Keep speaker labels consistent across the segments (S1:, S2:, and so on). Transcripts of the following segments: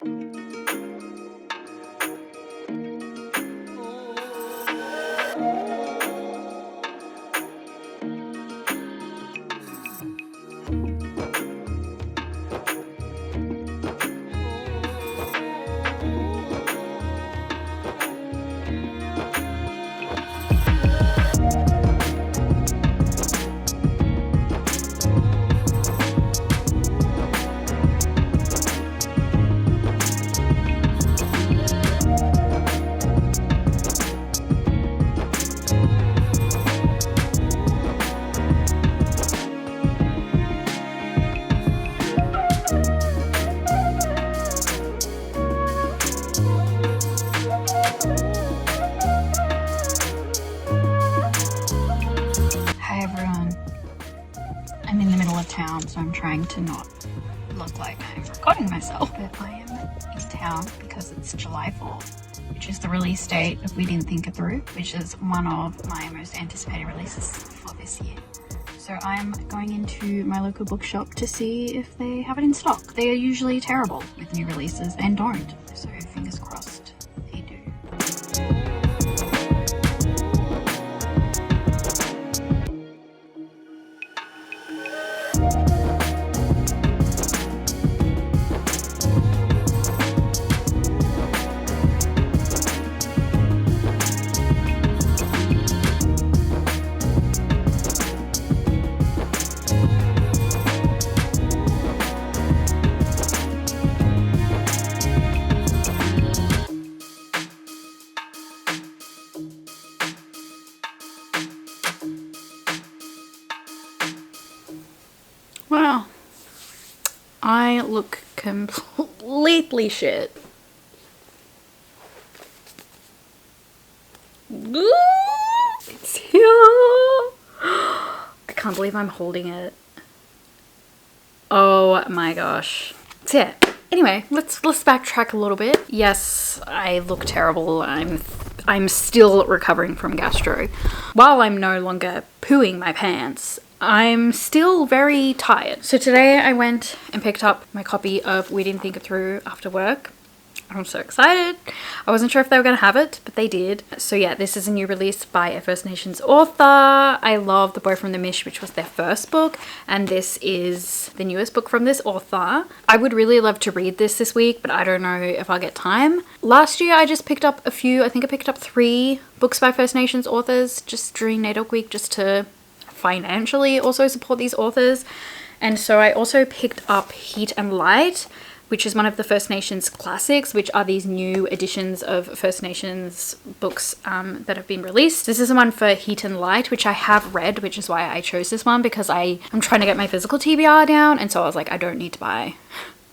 S1: Hi everyone, I'm in the middle of town, so I'm trying to not look like I'm recording myself, but I am in town because it's July 4th, which is the release date of We Didn't Think It Through, which is one of my most anticipated releases for this year. So I'm going into my local bookshop to see if they have it in stock. They are usually terrible with new releases and don't, so fingers crossed they do. Wow, I look completely shit. It's here. I can't believe I'm holding it. Oh my gosh. So yeah, anyway, let's backtrack a little bit. Yes, I look terrible. I'm still recovering from gastro. While I'm no longer pooing my pants, I'm still very tired. So today I went and picked up my copy of We Didn't Think It Through after work. I'm so excited. I wasn't sure if they were going to have it, but they did. So yeah, this is a new release by a First Nations author. I love The Boy from the Mish, which was their first book, and this is the newest book from this author. I would really love to read this week, but I don't know if I'll get time. Last year I just picked up a few. I think I picked up 3 books by First Nations authors just during Naidoc week, just to financially also support these authors. And so I also picked up Heat and Light, which is one of the First Nations classics, which are these new editions of First Nations books that have been released. This is the one for Heat and Light, which I have read, which is why I chose this one, because I'm trying to get my physical TBR down, and so I was like, I don't need to buy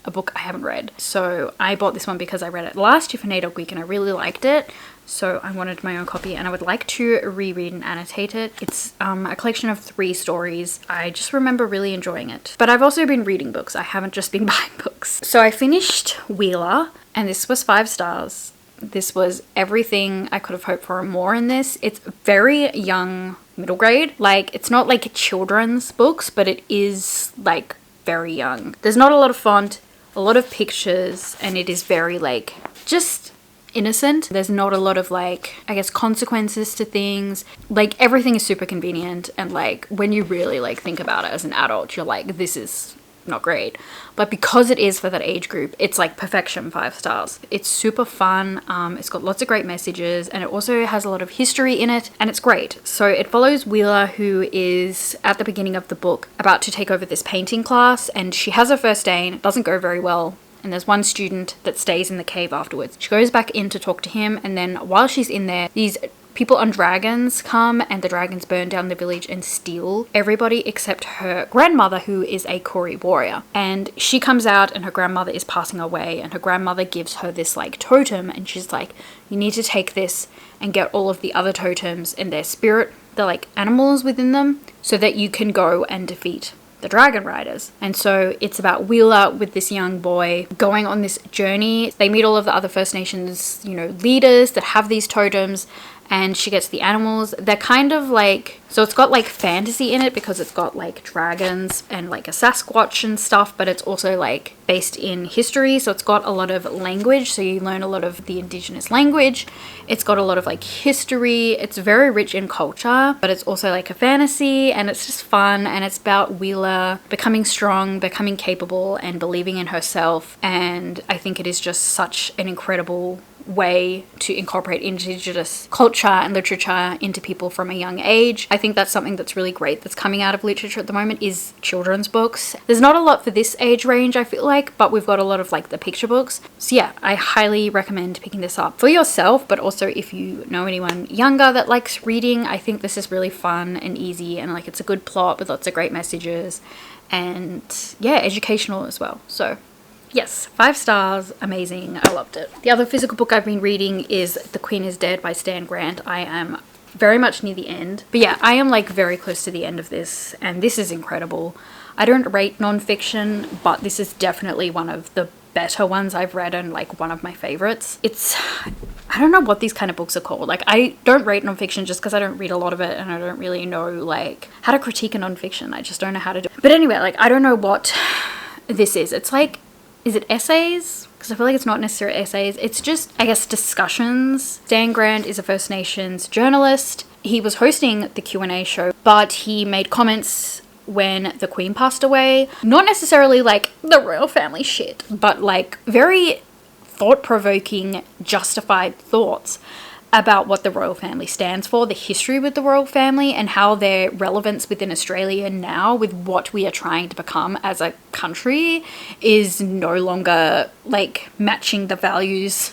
S1: a book I haven't read. So I bought this one because I read it last year for Naidoc week and I really liked it. So I wanted my own copy and I would like to reread and annotate it. It's a collection of 3 stories. I just remember really enjoying it. But I've also been reading books. I haven't just been buying books. So I finished Wheeler and this was 5 stars. This was everything I could have hoped for and more in this. It's very young middle grade. Like, it's not like children's books, but it is like very young. There's not a lot of font, a lot of pictures, and it is very like just innocent. There's not a lot of like, I guess, consequences to things. Like, everything is super convenient, and like when you really like think about it as an adult, you're like, this is not great. But because it is for that age group, it's like perfection, 5 stars. It's super fun. It's got lots of great messages, and it also has a lot of history in it, and it's great. So it follows Wheeler, who is at the beginning of the book about to take over this painting class, and she has her first day and it doesn't go very well. And there's one student that stays in the cave afterwards. She goes back in to talk to him, and then while she's in there, these people on dragons come, and the dragons burn down the village and steal everybody except her grandmother, who is a Koori warrior. And she comes out and her grandmother is passing away, and her grandmother gives her this like totem, and she's like, you need to take this and get all of the other totems and their spirit, the like animals within them, so that you can go and defeat the dragon riders. And so it's about Wheeler with this young boy going on this journey. They meet all of the other First Nations, leaders that have these totems, and she gets the animals. They're kind of like, so it's got like fantasy in it because it's got like dragons and like a Sasquatch and stuff, but it's also like based in history. So it's got a lot of language. So you learn a lot of the indigenous language. It's got a lot of like history. It's very rich in culture, but it's also like a fantasy, and it's just fun. And it's about Wheeler becoming strong, becoming capable, and believing in herself. And I think it is just such an incredible way to incorporate indigenous culture and literature into people from a young age. I think that's something that's really great that's coming out of literature at the moment, is children's books. There's not a lot for this age range, I feel like, but we've got a lot of like the picture books. So yeah, I highly recommend picking this up for yourself, but also if you know anyone younger that likes reading. I think this is really fun and easy, and like it's a good plot with lots of great messages, and yeah, educational as well. So yes, 5 stars, amazing, I loved it. The other physical book I've been reading is The Queen is Dead by Stan Grant. I am very much near the end. But yeah, I am like very close to the end of this, and this is incredible. I don't rate nonfiction, but this is definitely one of the better ones I've read and like one of my favorites. I don't know what these kind of books are called. Like, I don't rate nonfiction just because I don't read a lot of it, and I don't really know like how to critique a nonfiction. I just don't know how to do it. But anyway, like I don't know what this is. It's like, is it essays? Because I feel like it's not necessarily essays. It's just, I guess, discussions. Stan Grant is a First Nations journalist. He was hosting the Q&A show, but he made comments when the Queen passed away. Not necessarily like the royal family shit, but like very thought-provoking, justified thoughts about what the royal family stands for, the history with the royal family, and how their relevance within Australia now with what we are trying to become as a country is no longer like matching the values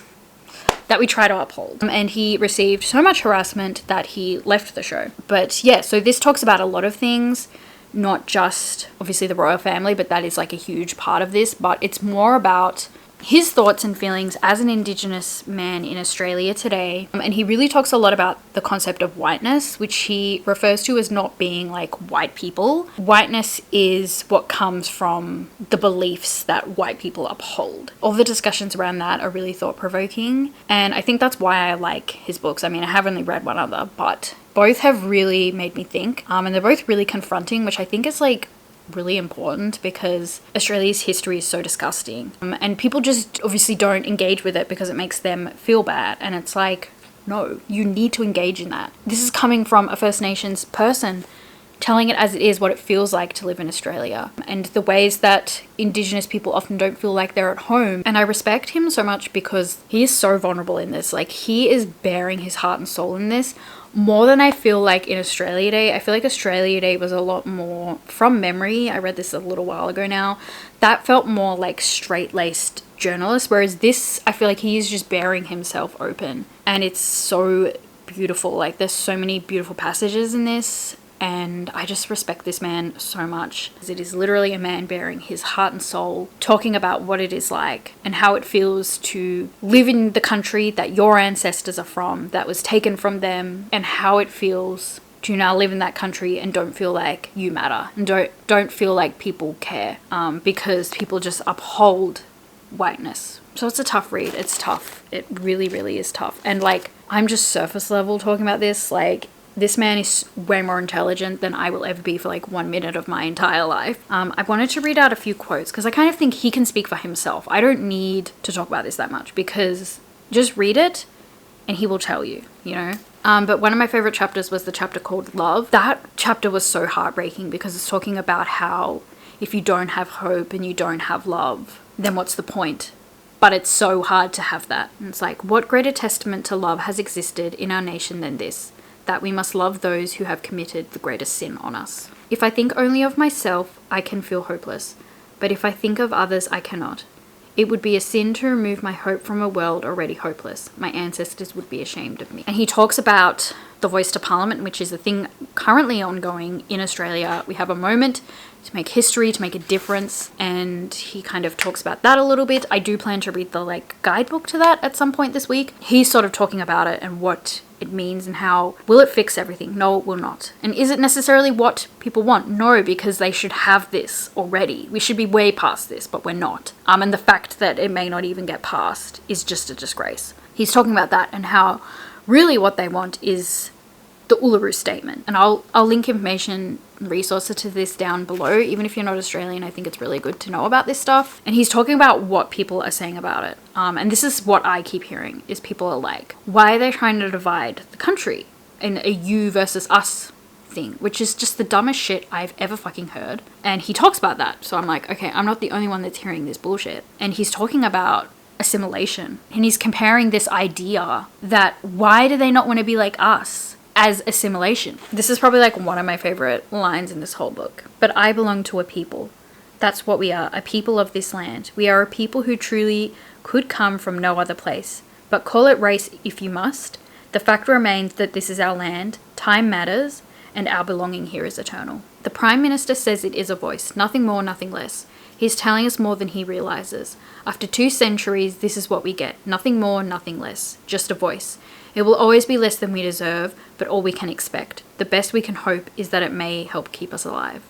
S1: that we try to uphold. And he received so much harassment that he left the show. But yeah, so this talks about a lot of things, not just obviously the royal family, but that is like a huge part of this, but it's more about his thoughts and feelings as an Indigenous man in Australia today. And he really talks a lot about the concept of whiteness, which he refers to as not being like white people. Whiteness is what comes from the beliefs that white people uphold. All the discussions around that are really thought-provoking, and I think that's why I like his books. I mean, I have only read one other, but both have really made me think, and they're both really confronting, which I think is like really important because Australia's history is so disgusting, and people just obviously don't engage with it because it makes them feel bad. And it's like, no, you need to engage in that. This is coming from a First Nations person telling it as it is, what it feels like to live in Australia, and the ways that Indigenous people often don't feel like they're at home. And I respect him so much because he is so vulnerable in this. Like, he is bearing his heart and soul in this more than I feel like in Australia Day. I feel like Australia Day was a lot more, from memory, I read this a little while ago now, that felt more like straight-laced journalist, whereas this, I feel like he is just bearing himself open, and it's so beautiful. Like, there's so many beautiful passages in this, and I just respect this man so much. It is literally a man bearing his heart and soul, talking about what it is like and how it feels to live in the country that your ancestors are from, that was taken from them, and how it feels to now live in that country and don't feel like you matter, and don't feel like people care, because people just uphold whiteness. So it's a tough read. It's tough. It really, really is tough. And like, I'm just surface level talking about this. Like, this man is way more intelligent than I will ever be for like 1 minute of my entire life. I wanted to read out a few quotes because I kind of think he can speak for himself. I don't need to talk about this that much because just read it and he will tell you, you know. But one of my favorite chapters was the chapter called Love. That chapter was so heartbreaking because it's talking about how if you don't have hope and you don't have love, then what's the point? But it's so hard to have that. And it's like, what greater testament to love has existed in our nation than this? That we must love those who have committed the greatest sin on us. If I think only of myself, I can feel hopeless. But if I think of others, I cannot. It would be a sin to remove my hope from a world already hopeless. My ancestors would be ashamed of me. And he talks about the Voice to Parliament, which is a thing currently ongoing in Australia. We have a moment to make history, to make a difference, and he kind of talks about that a little bit. I do plan to read the like guidebook to that at some point this week. He's sort of talking about it and what it means and how will it fix everything? No, it will not. And is it necessarily what people want? No, because they should have this already. We should be way past this, but we're not. And the fact that it may not even get passed is just a disgrace. He's talking about that and how Really what they want is the Uluru Statement. And I'll link information, resources to this down below. Even if you're not Australian, I think it's really good to know about this stuff. And he's talking about what people are saying about it. And this is what I keep hearing, is people are like, why are they trying to divide the country in a you versus us thing, which is just the dumbest shit I've ever fucking heard. And he talks about that. So I'm like, okay, I'm not the only one that's hearing this bullshit. And he's talking about assimilation. And he's comparing this idea that why do they not want to be like us as assimilation? This is probably like one of my favorite lines in this whole book. But I belong to a people. That's what we are, a people of this land. We are a people who truly could come from no other place. But call it race if you must. The fact remains that this is our land, time matters, and our belonging here is eternal. The Prime Minister says it is a voice, nothing more, nothing less. He's telling us more than he realizes. After 2 centuries, this is what we get. Nothing more, nothing less. Just a voice. It will always be less than we deserve, but all we can expect. The best we can hope is that it may help keep us alive.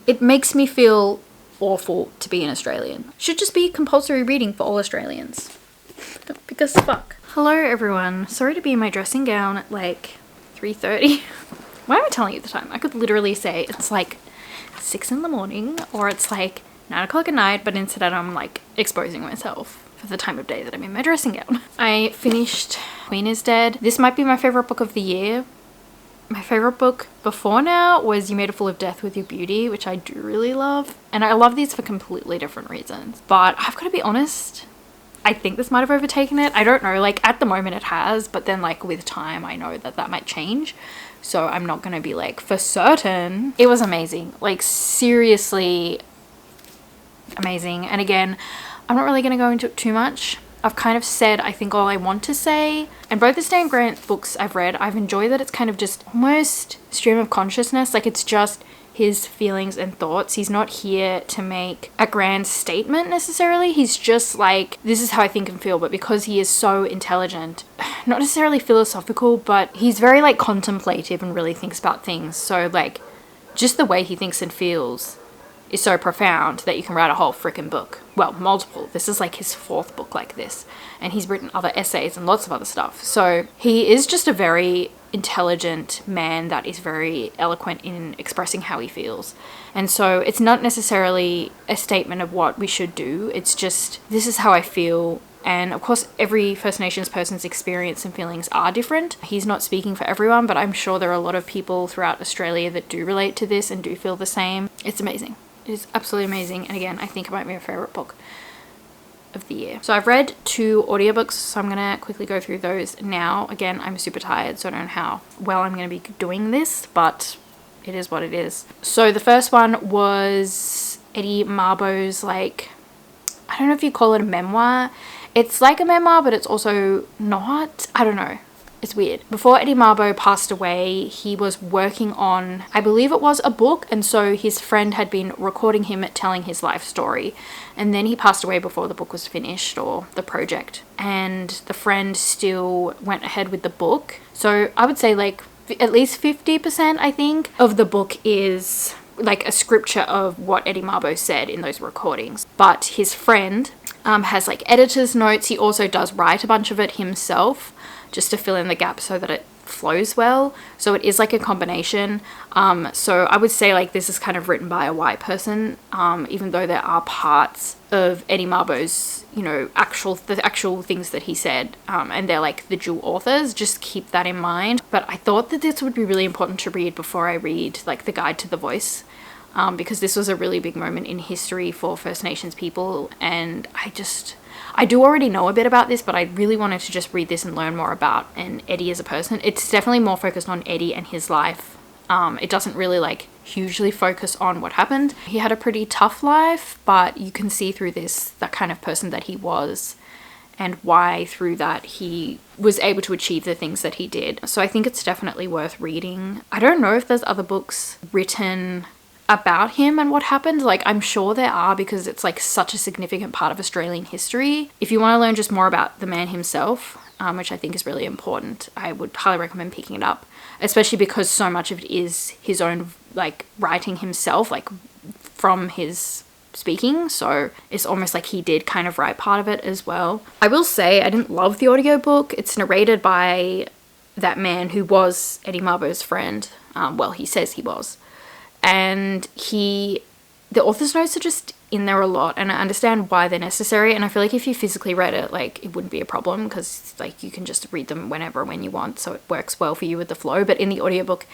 S1: It makes me feel awful to be an Australian. Should just be compulsory reading for all Australians. Because fuck. Hello everyone. Sorry to be in my dressing gown at like 3:30. Why am I telling you the time? I could literally say it's like 6 in the morning or it's like 9 o'clock at night, but instead I'm like exposing myself for the time of day that I'm in my dressing gown. I finished Queen is Dead. This might be my favorite book of the year. My favorite book before now was You Made a Fool of Death with Your Beauty, which I do really love. And I love these for completely different reasons. But I've got to be honest, I think this might have overtaken it. I don't know, like at the moment it has, but then like with time I know that that might change. So I'm not going to be like for certain. It was amazing, like seriously amazing. And again, I'm not really going to go into it too much. I've kind of said, I think, all I want to say. And both the Stan Grant books I've read, I've enjoyed that it's kind of just almost stream of consciousness. Like it's just his feelings and thoughts. He's not here to make a grand statement necessarily. He's just like, this is how I think and feel. But because he is so intelligent, not necessarily philosophical, but he's very like contemplative and really thinks about things. So like just the way he thinks and feels is so profound that you can write a whole freaking book. Well, multiple. This is like his 4th book like this. And he's written other essays and lots of other stuff. So he is just a very intelligent man that is very eloquent in expressing how he feels. And so it's not necessarily a statement of what we should do. It's just, this is how I feel. And of course, every First Nations person's experience and feelings are different. He's not speaking for everyone, but I'm sure there are a lot of people throughout Australia that do relate to this and do feel the same. It's amazing. It is absolutely amazing. And again, I think it might be my favorite book of the year. So I've read 2 audiobooks, so I'm gonna quickly go through those now. Again, I'm super tired, so I don't know how well I'm gonna be doing this, but it is what it is. So the first one was Eddie Marbo's, like, I don't know if you call it a memoir. It's like a memoir, but it's also not. I don't know. It's weird. Before Eddie Marbo passed away, he was working on, I believe it was a book, and so his friend had been recording him telling his life story. And then he passed away before the book was finished, or the project. And the friend still went ahead with the book. So I would say like at least 50%, I think, of the book is like a scripture of what Eddie Marbo said in those recordings. But his friend has like editor's notes. He also does write a bunch of it himself, just to fill in the gaps so that it flows well. So it is like a combination. So I would say like this is kind of written by a white person, even though there are parts of Eddie Marbo's, you know, the actual things that he said, and they're like the dual authors. Just keep that in mind. But I thought that this would be really important to read before I read like the Guide to the Voice, because this was a really big moment in history for First Nations people. And I do already know a bit about this, but I really wanted to just read this and learn more about Eddie as a person. It's definitely more focused on Eddie and his life. It doesn't really like hugely focus on what happened. He had a pretty tough life, but you can see through this that kind of person that he was and why through that he was able to achieve the things that he did. So I think it's definitely worth reading. I don't know if there's other books written about him and what happened. Like, I'm sure there are, because it's like such a significant part of Australian history. If you want to learn just more about the man himself, which I think is really important, I would highly recommend picking it up, especially because so much of it is his own like writing himself, like from his speaking, so it's almost like he did kind of write part of it as well. I will say I didn't love the audiobook. It's narrated by that man who was Eddie Marbo's friend. Well, he says he was. And the author's notes are just in there a lot, and I understand why they're necessary, and I feel like if you physically read it, like, it wouldn't be a problem, because like you can just read them when you want, so it works well for you with the flow. But in the audiobook,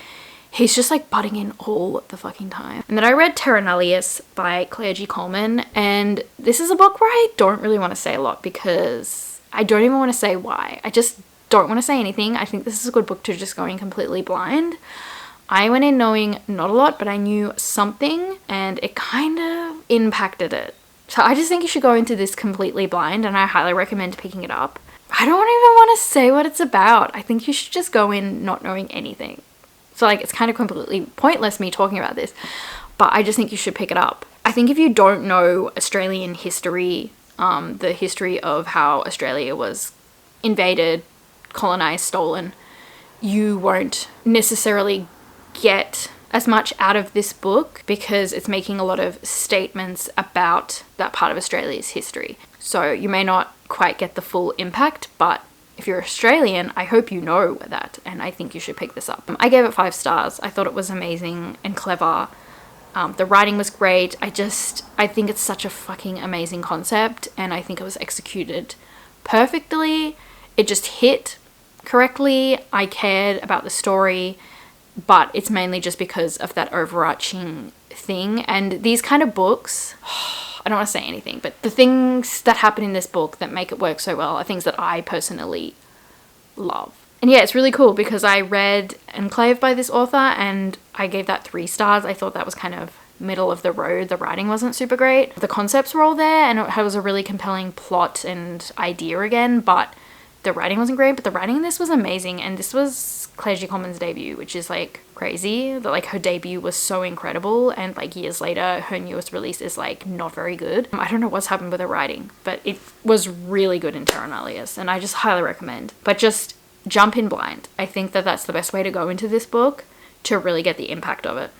S1: he's just like butting in all the fucking time. And then I read Terra Nullius by Claire G. Coleman, and this is a book where I don't really want to say a lot, because I don't even want to say why. I just don't want to say anything. I think this is a good book to just go in completely blind. I went in knowing not a lot, but I knew something, and it kind of impacted it. So I just think you should go into this completely blind, and I highly recommend picking it up. I don't even want to say what it's about. I think you should just go in not knowing anything. So like, it's kind of completely pointless me talking about this, but I just think you should pick it up. I think if you don't know Australian history, the history of how Australia was invaded, colonized, stolen, you won't necessarily get as much out of this book, because it's making a lot of statements about that part of Australia's history. So you may not quite get the full impact, but if you're Australian, I hope you know that, and I think you should pick this up. I gave it 5 stars. I thought it was amazing and clever. The writing was great. I think it's such a fucking amazing concept, and I think it was executed perfectly. It just hit correctly. I cared about the story, but it's mainly just because of that overarching thing. And these kind of books, I don't want to say anything, but the things that happen in this book that make it work so well are things that I personally love. And yeah, it's really cool, because I read Enclave by this author, and I gave that 3 stars. I thought that was kind of middle of the road. The writing wasn't super great. The concepts were all there, and it was a really compelling plot and idea again, but the writing wasn't great. But the writing in this was amazing, and this was Claire G. Coleman's debut, which is like crazy that like her debut was so incredible, and like years later her newest release is like not very good. I don't know what's happened with her writing, but it was really good in Terra Nullius, and I just highly recommend. But just jump in blind. I think that that's the best way to go into this book to really get the impact of it.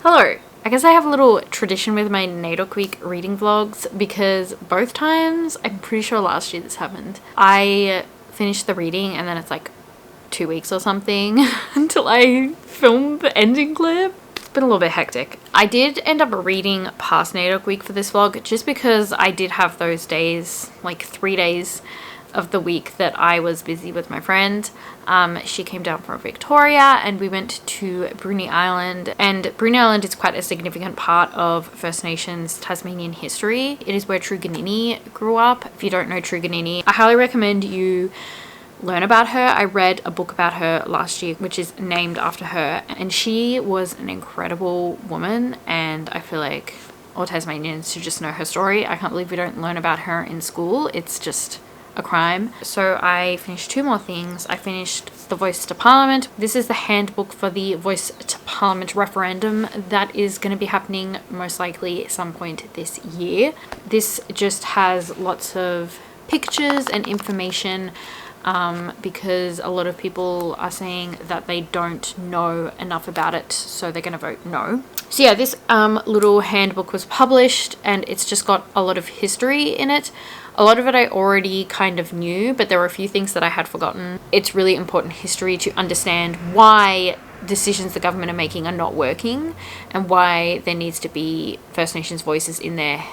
S1: Hello. I guess I have a little tradition with my Naidoc week reading vlogs, because both times, I'm pretty sure last year this happened, I finished the reading and then it's like 2 weeks or something until I filmed the ending clip. It's been a little bit hectic. I did end up reading past Naidoc week for this vlog, just because I did have those days, like 3 days of the week that I was busy with my friend. She came down from Victoria and we went to Bruny Island, and Bruny Island is quite a significant part of First Nations Tasmanian history. It is where Truganini grew up. If you don't know Truganini, I highly recommend you learn about her. I read a book about her last year which is named after her, and she was an incredible woman, and I feel like all Tasmanians should just know her story. I can't believe we don't learn about her in school. It's just a crime. So I finished 2 more things. I finished The Voice to Parliament. This is the handbook for the Voice to Parliament referendum that is going to be happening most likely at some point this year. This just has lots of pictures and information because a lot of people are saying that they don't know enough about it, so they're going to vote no. So yeah, this little handbook was published, and it's just got a lot of history in it. A lot of it I already kind of knew, but there were a few things that I had forgotten. It's really important history to understand why decisions the government are making are not working, and why there needs to be First Nations voices in there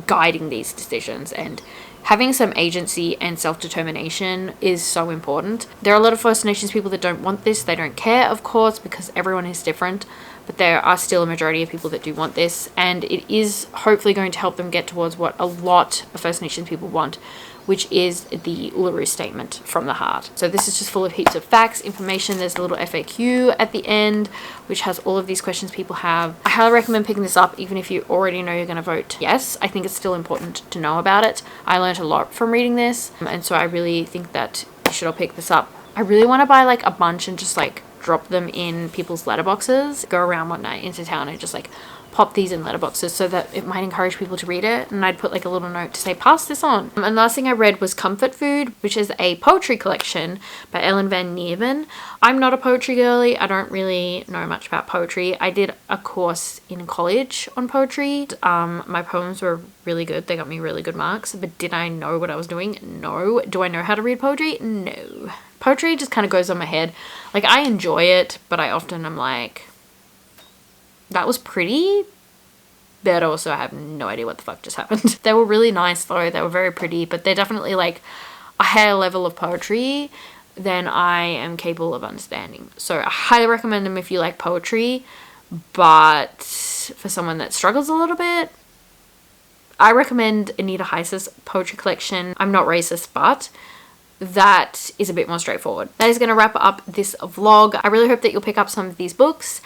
S1: guiding these decisions. And having some agency and self-determination is so important. There are a lot of First Nations people that don't want this. They don't care, of course, because everyone is different. But there are still a majority of people that do want this, and it is hopefully going to help them get towards what a lot of First Nations people want, which is the Uluru Statement from the Heart. So this is just full of heaps of facts, information. There's a little FAQ at the end, which has all of these questions people have. I highly recommend picking this up, even if you already know you're going to vote yes. I think it's still important to know about it. I learned a lot from reading this, and so I really think that you should all pick this up. I really want to buy like a bunch and just like drop them in people's letterboxes, go around one night into town and just like pop these in letterboxes so that it might encourage people to read it. And I'd put like a little note to say, pass this on. And the last thing I read was Comfort Food, which is a poetry collection by Ellen Van Neerven. I'm not a poetry girly. I don't really know much about poetry. I did a course in college on poetry. My poems were really good. They got me really good marks. But did I know what I was doing? No. Do I know how to read poetry? No. Poetry just kind of goes on my head. Like, I enjoy it, but I often am like, that was pretty, but also I have no idea what the fuck just happened. They were really nice though. They were very pretty, but they're definitely like a higher level of poetry than I am capable of understanding. So I highly recommend them if you like poetry, but for someone that struggles a little bit, I recommend Anita Heiss's poetry collection. I'm not racist, but that is a bit more straightforward. That is going to wrap up this vlog. I really hope that you'll pick up some of these books,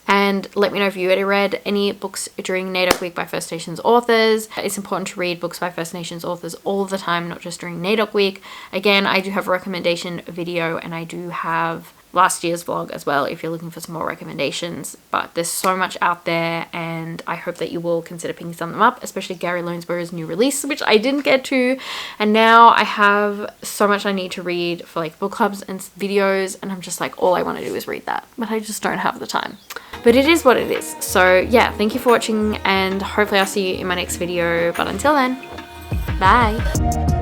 S1: and let me know if you already read any books during Naidoc Week by First Nations authors. It's important to read books by First Nations authors all the time, not just during Naidoc Week. Again, I do have a recommendation video, and I do have last year's vlog as well if you're looking for some more recommendations. But there's so much out there, and I hope that you will consider picking some of them up, especially Gary Lonesborough's new release, which I didn't get to, and now I have so much I need to read for like book clubs and videos, and I'm just like, all I want to do is read that, but I just don't have the time. But it is what it is. So yeah, thank you for watching, and hopefully I'll see you in my next video, but until then, bye.